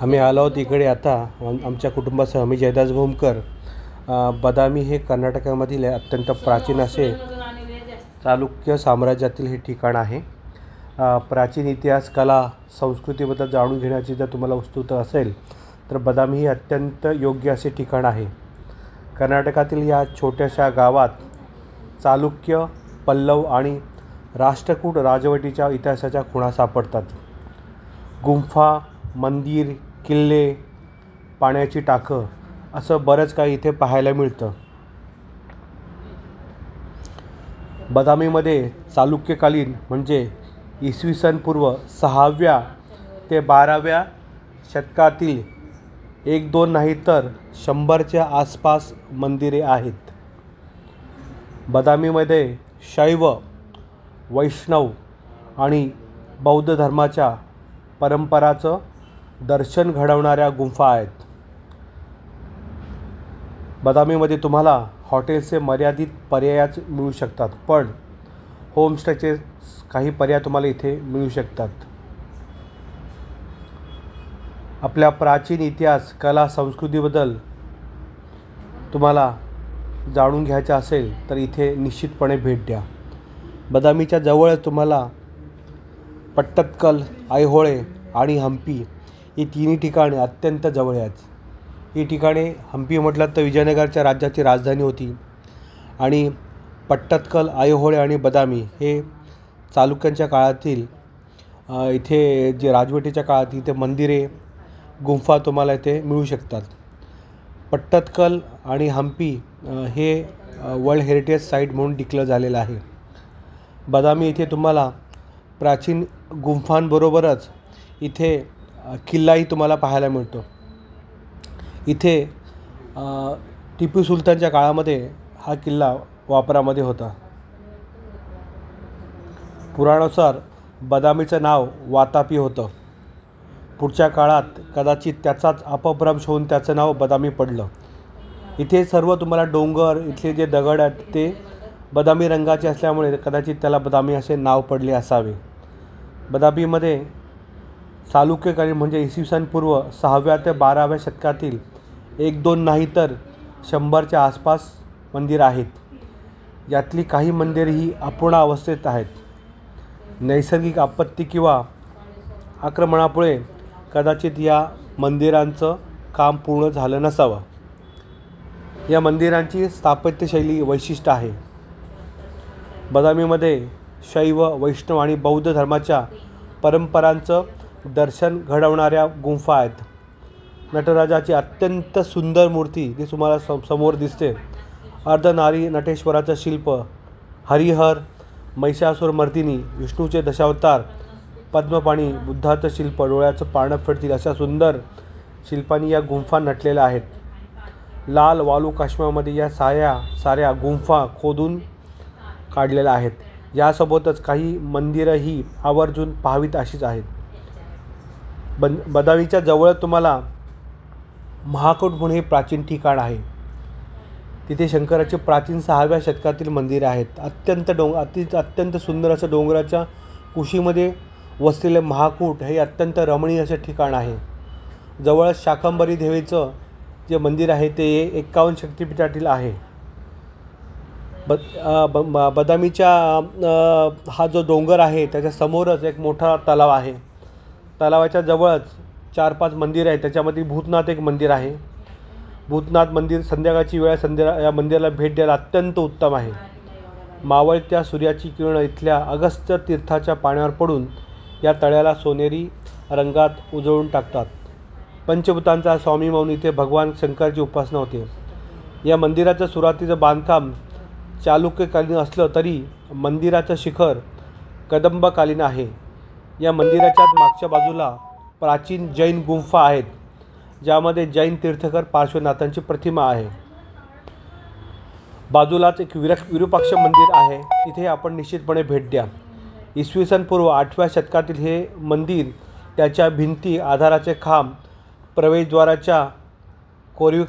आम्ही आलो आहोत इकडे आता आमच्या कुटुंबासह. आम्ही जयदास भूमकर. बदामी हे कर्नाटकामधील अत्यंत प्राचीन असे चालुक्य साम्राज्यातील हे ठिकाण आहे. प्राचीन इतिहास, कला, संस्कृतीबद्दल जाणून घेण्याची जर तुम्हाला उत्सुकता असेल तर बदामी हे अत्यंत योग्य असे ठिकाण आहे. कर्नाटकातील या छोट्याशा गावात चालुक्य, पल्लव आणि राष्ट्रकूट राजवटीच्या इतिहासाच्या खुणा सापडतात. गुंफा, मंदिर, किल्ले, पाण्याची टाकं असं बरंच काही इथे पाहायला मिळतं. बदामीमध्ये चालुक्यकालीन म्हणजे इसवी सन पूर्व 6व्या ते 12व्या शतकातील 1-2 नाही तर 100च्या आसपास मंदिरे आहेत. बदामीमध्ये शैव, वैष्णव आणि बौद्ध धर्माच्या परंपराचं दर्शन घडवणाऱ्या गुंफा आहेत. बदामीमध्ये तुम्हाला हॉटेल्सचे मर्यादित पर्यायच मिळू शकतात, पण होमस्टेचे काही पर्याय तुम्हाला इथे मिळू शकतात. आपल्या प्राचीन इतिहास, कला, संस्कृतीबद्दल तुम्हाला जाणून घ्यायचं असेल तर इथे निश्चितपणे भेट द्या. बदामीच्या जवळच तुम्हाला पट्टदकल, ऐहोळे आणि हंपी ही तिन्ही ठिकाणे अत्यंत जवळ आहेत. ही ठिकाणे, हंपी म्हटलं तर विजयनगरच्या राज्याची राजधानी होती आणि पट्टदकल, ऐहोळे आणि बदामी हे चालुक्यांच्या काळातील इथे जे राजवटीच्या काळात इथे मंदिरे, गुंफा तुम्हाला इथे मिळू शकतात. पट्टदकल आणि हंपी हे वर्ल्ड हेरिटेज साईट म्हणून डिक्लेअर झालेलं आहे. बदामी इथे तुम्हाला प्राचीन गुंफांबरोबरच इथे किल्लाही तुम्हाला पाहायला मिळतो. इथे टिपू सुलतानच्या काळामध्ये हा किल्ला वापरामध्ये होता. पुराणानुसार बदामीचं नाव वातापी होतं. पुढच्या काळात कदाचित त्याचाच अपभ्रंश होऊन त्याचं नाव बदामी पडलं. इथे सर्व तुम्हाला डोंगर, इथले जे दगड आहेत ते बदामी रंगाचे असल्यामुळे कदाचित त्याला बदामी असे नाव पडले असावे. बदामीमध्ये चालुक्यकालीन म्हणजे इसवी सन पूर्व 6व्या ते 12व्या शतकातील 1-2 नाही तर 100च्या आसपास मंदिर आहेत. यातली काही मंदिरे ही अपूर्ण अवस्थेत आहेत. नैसर्गिक आपत्ती किंवा आक्रमणामुळे कदाचित या मंदिरांचं काम पूर्ण झालं नसावं. या मंदिरांची स्थापत्यशैली वैशिष्ट्य आहे. बदामीमध्ये शैव, वैष्णव आणि बौद्ध धर्माच्या परंपरांचं दर्शन घडवणाऱ्या गुंफा आहेत. नटराजाची अत्यंत सुंदर मूर्ती जी तुम्हाला समोर दिसते, अर्धनारी नटेश्वराचं शिल्प, हरिहर, महिषासुरमर्दिनी, विष्णूचे दशावतार, पद्मपाणी, बुद्धाचं शिल्प, डोळ्याचं पारणं फेडतील अशा सुंदर शिल्पांनी या गुंफा नटलेल्या आहेत. लाल वालू काश्मीरमध्ये या साऱ्या गुंफा खोदून काढलेल्या आहेत. यासोबतच काही मंदिरंही आवर्जून पाहावीत अशीच आहेत. बदामीच्या जवळ तुम्हाला महाकूट म्हणून हे प्राचीन ठिकाण आहे. तिथे शंकराचे प्राचीन 6व्या शतकातील मंदिर आहेत. अत्यंत सुंदर असं डोंगराच्या कुशीमध्ये वसलेले महाकूट हे अत्यंत रमणीय असे ठिकाण आहे. जवळच शाकंभरी देवीचं जे मंदिर आहे ते 51 शक्तिपीठातील आहे. बदामीच्या हा जो डोंगर आहे त्याच्या समोरच एक मोठा तलाव आहे. तलावाच्या जवळच 4-5 मंदिर आहेत. त्याच्यामध्ये भूतनाथ एक मंदिर आहे. भूतनाथ मंदिर संध्याकाळची वेळ या मंदिराला भेट द्यायला अत्यंत उत्तम आहे. मावळत्या सूर्याची किरण इथल्या अगस्त्य तीर्थाच्या पाण्यावर पडून या तळ्याला सोनेरी रंगात उजळून टाकतात. पंचभूतांचा स्वामी म्हणून इथे भगवान शंकरची उपासना होते. या मंदिराचं सुरुवातीचं बांधकाम चालुक्यकालीन असलं तरी मंदिराचं शिखर कदंबकालीन आहे. या मंदिराच्या मागच्या बाजूला प्राचीन जैन गुंफा आहेत, ज्यामध्ये जैन तीर्थकर पार्श्वनाथांची प्रतिमा आहे. बाजूलाच एक विरूपाक्ष मंदिर आहे. तिथे आपण निश्चितपणे भेट द्या. इसवी सन पूर्व 8व्या शतकातील हे मंदिर त्याच्या भिंती, आधाराचे खांब, प्रवेशद्वाराच्या कोरीव